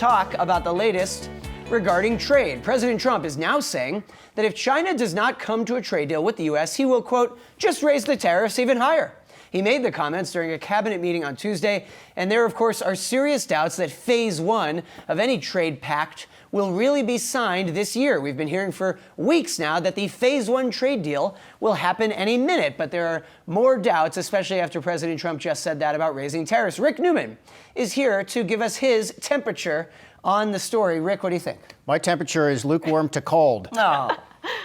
talk about the latest regarding trade. President Trump is now saying that if China does not come to a trade deal with the U.S., he will, quote, just raise the tariffs even higher. He made the comments during a cabinet meeting on Tuesday, and there, of course, are serious doubts that phase one of any trade pact will really be signed this year. We've been hearing for weeks now that the phase one trade deal will happen any minute, but there are more doubts, especially after President Trump just said that about raising tariffs. Rick Newman is here to give us his temperature on the story. Rick, what do you think? My temperature is lukewarm to cold. No.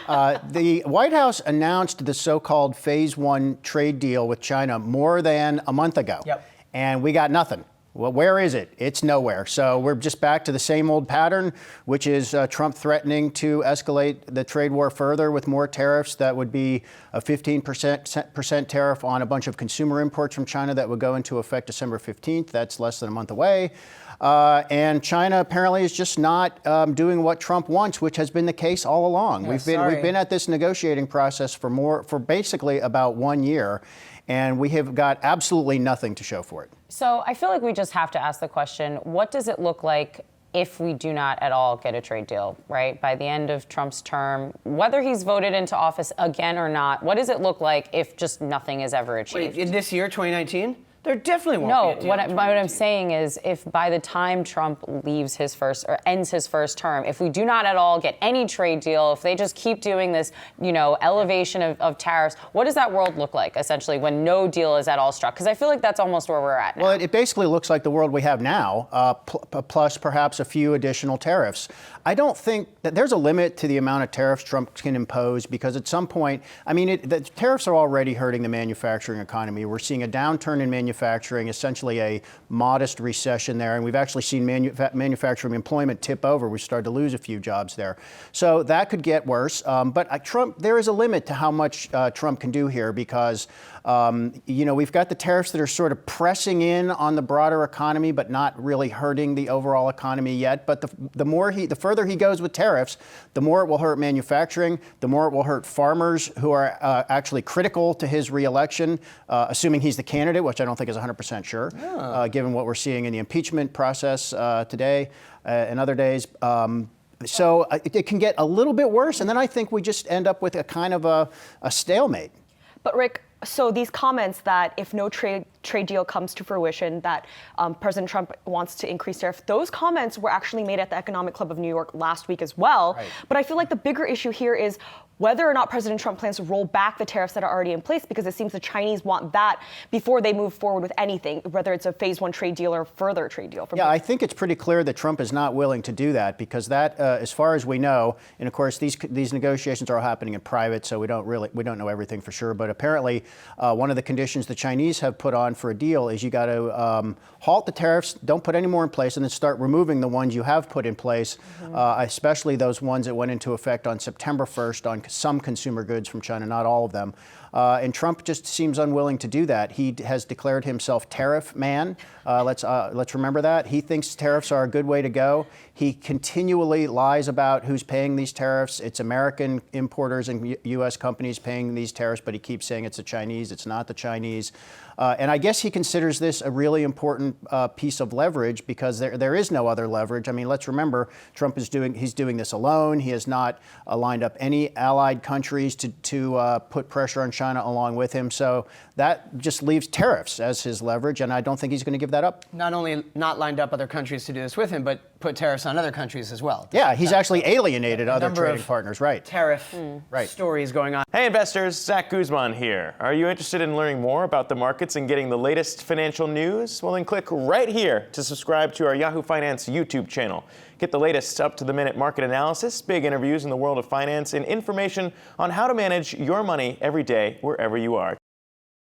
The White House announced the so-called phase one trade deal with China more than a month ago. Yep. And we got nothing. Well, where is it? It's nowhere. So we're just back to the same old pattern, which is Trump threatening to escalate the trade war further with more tariffs. That would be a 15% tariff on a bunch of consumer imports from China that would go into effect December 15th. That's less than a month away. And China apparently is just not doing what Trump wants, which has been the case all along. Yeah, we've been at this negotiating process for basically about 1 year, and we have got absolutely nothing to show for it. So I feel like we just have to ask the question, what does it look like if we do not at all get a trade deal, right? By the end of Trump's term, whether he's voted into office again or not, what does it look like if just nothing is ever achieved? Wait, in this year, 2019? There definitely won't No, be a deal. what I'm saying is if by the time Trump leaves his first or ends his first term, if we do not at all get any trade deal, if they just keep doing this, elevation of tariffs, what does that world look like, essentially, when no deal is at all struck? Because I feel like that's almost where we're at now. Well, it basically looks like the world we have now, plus perhaps a few additional tariffs. I don't think that there's a limit to the amount of tariffs Trump can impose, because at some point, the tariffs are already hurting the manufacturing economy. We're seeing a downturn in manufacturing, essentially a modest recession there, and we've actually seen manufacturing employment tip over. We started to lose a few jobs there. So that could get worse. But there is a limit to how much Trump can do here, because we've got the tariffs that are sort of pressing in on the broader economy, but not really hurting the overall economy yet. But the further he goes with tariffs, the more it will hurt manufacturing, the more it will hurt farmers who are actually critical to his reelection, assuming he's the candidate, which I don't think is 100% sure, given what we're seeing in the impeachment process today and other days. So it can get a little bit worse, and then I think we just end up with a kind of a stalemate. But Rick, so these comments that if no trade deal comes to fruition, that President Trump wants to increase tariffs, those comments were actually made at the Economic Club of New York last week as well. Right. But I feel like the bigger issue here is whether or not President Trump plans to roll back the tariffs that are already in place, because it seems the Chinese want that before they move forward with anything, whether it's a phase one trade deal or further trade deal. Yeah, I think it's pretty clear that Trump is not willing to do that, because that, as far as we know, and of course these negotiations are all happening in private, so we don't know everything for sure. But apparently, one of the conditions the Chinese have put on for a deal is you got to halt the tariffs, don't put any more in place, and then start removing the ones you have put in place, especially those ones that went into effect on September 1st on some consumer goods from China, not all of them. And Trump just seems unwilling to do that. He has declared himself tariff man. Let's remember that. He thinks tariffs are a good way to go. He continually lies about who's paying these tariffs. It's American importers and U.S. companies paying these tariffs, but he keeps saying it's the Chinese. It's not the Chinese. And I guess he considers this a really important piece of leverage, because there is no other leverage. I mean, let's remember, Trump is he's doing this alone. He has not lined up any allied countries to put pressure on China along with him. So that just leaves tariffs as his leverage, and I don't think he's going to give that up. Not only not lined up other countries to do this with him, but put tariffs on other countries as well. Yeah, he's actually alienated other trading partners, right? Tariff stories going on. Hey investors, Zach Guzman here. Are you interested in learning more about the markets and getting the latest financial news? Well, then click right here to subscribe to our Yahoo Finance YouTube channel. Get the latest up-to-the-minute market analysis, big interviews in the world of finance, and information on how to manage your money every day wherever you are.